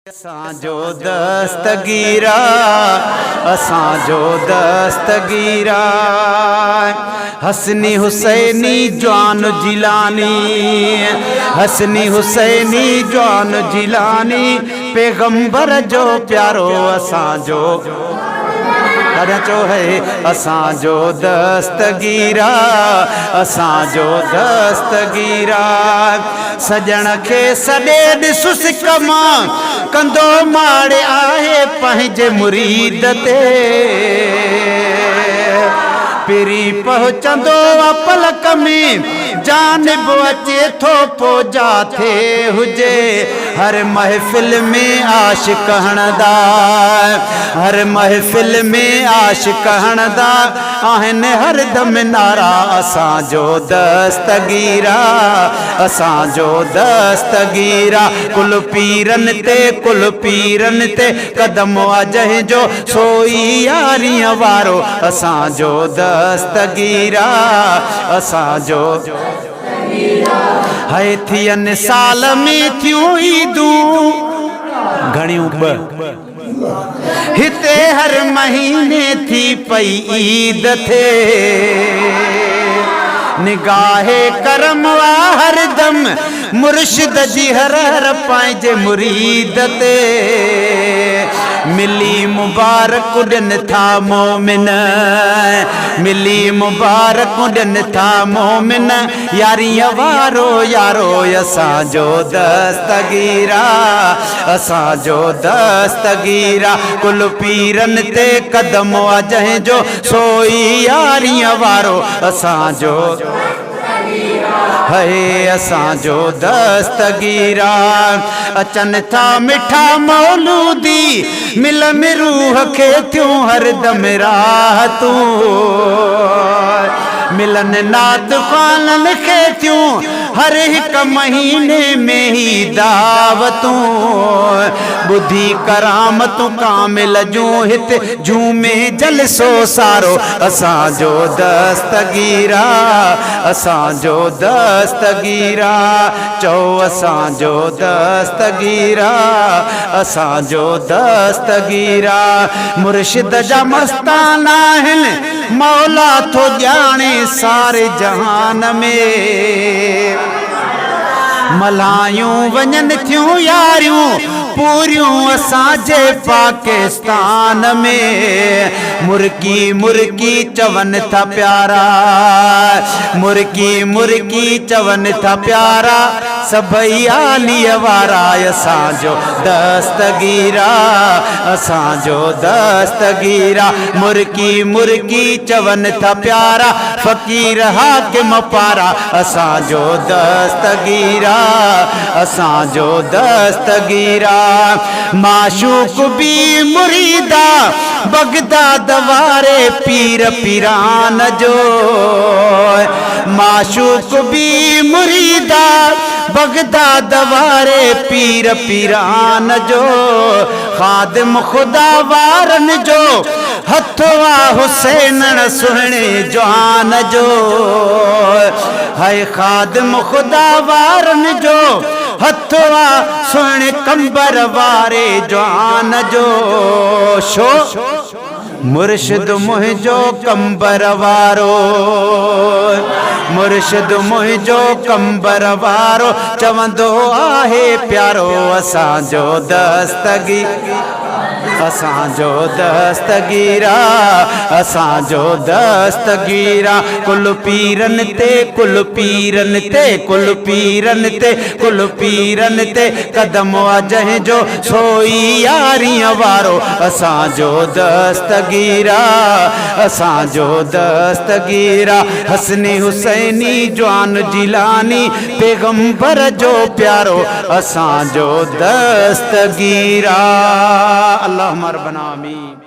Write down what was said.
असांजो दस्तगीरा असांजो दस्तगीरा हसनी हुसैनी जवान जिलानी हसनी हुसैनी जवान जिलानी पैगंबर जो प्यारो असांजो चो है असांजो दस्तगीरा असांजो दस्तगीरा सजण खे सॾे ॾिसुस कमा कंदो माड़े आहे पंहिंजे मुरीद ते पिरी पहुचंदो पलक में जानिब अचे थो पो जाथे हुजे हर महफ़िल में आशिक़ हणंदा हर महफ़िल में आशिक़ हणंदा आहिनि हरदम नारा असांजो दस्तगीरा असांजो दस्तगीरा कुल पीरन ते कदम जंहिंजो सोई यारीअ वारो असांजो दस्तगीरा असांजो है थियनि साल में थियूं ईदूं घणियूं हिते हर महीने थी पई ईद थे निगाहे करम हरदम मुर्शिद जी हर हर पंहिंजे मुरीद ते मिली मुबारक ॾियनि था मोमिन मिली मुबारक ॾियनि था मोमिन यारीअ वारो यारो असांजो दस्तगीरा असांजो दस्तगीरा कुल पीरन ते कदम जंहिंजो सोई यारीअ वारो असांजो है असांजो दस्तगीरा अचनि था मिठा मौलूदी मिलन रूह खे थियूं हरदम राहतूं मिलन नात ख़ाननि खे थियूं हर हिक महीने में ही दावतूं बुद्धि करामतूं कामिल जूं हिते झूमे जलसो सारो असांजो दस्तगीरा असांजो दस्तगीरा चओ असांजो दस्तगीरा असांजो दस्तगीरा मुर्शिद जा मस्ताना आहिनि मौला थो ॼाणे सारे जहान में मल्हायूं वञनि थियूं यारियूं पूरियूं असांजे पाकिस्तान में मुर्की मुर्की चवनि था प्यारा मुर्की मुर्की चवनि था प्यारा सभई आलीअ वारा असांजो दस्तगीरा असांजो दस्तगीरा मुर्की मुर्की चवनि था प्यारा फ़कीर हाकिम पारा असांजो दस्तगीरा असांजो दस्तगीरा माशूक भी मुरीदा बगदाद वारे पीर पीरान जो माशूक भी मुरीदा बगदाद वारे पीर पीरान जो खादिम खुदा वारन जो हथवा हुसैन सुहिणे जवान जो है खादिम खुदा वारन जो हथवा सुहिणे कंबर वारे जवान जो शो मुर्शिद मुंहिंजो कंबर वारो मुर्शिद मुंहिंजो कंबर वारो चवंदो आहे प्यारो असांजो दस्तगीरा असांजो दस्तगीरा असांजो दस्तगीरा कुल पीरन ते कुल पीरन ते कुल पीरन ते कुल पीरन ते कदम जंहिंजो सोई यारीअ वारो असांजो दस्तगीरा असांजो दस्तगीरा हसनी हुसैनी जवान जिलानी पैगंबर जो प्यारो असांजो दस्तगीरा अल्लाह रब्बना आमीन।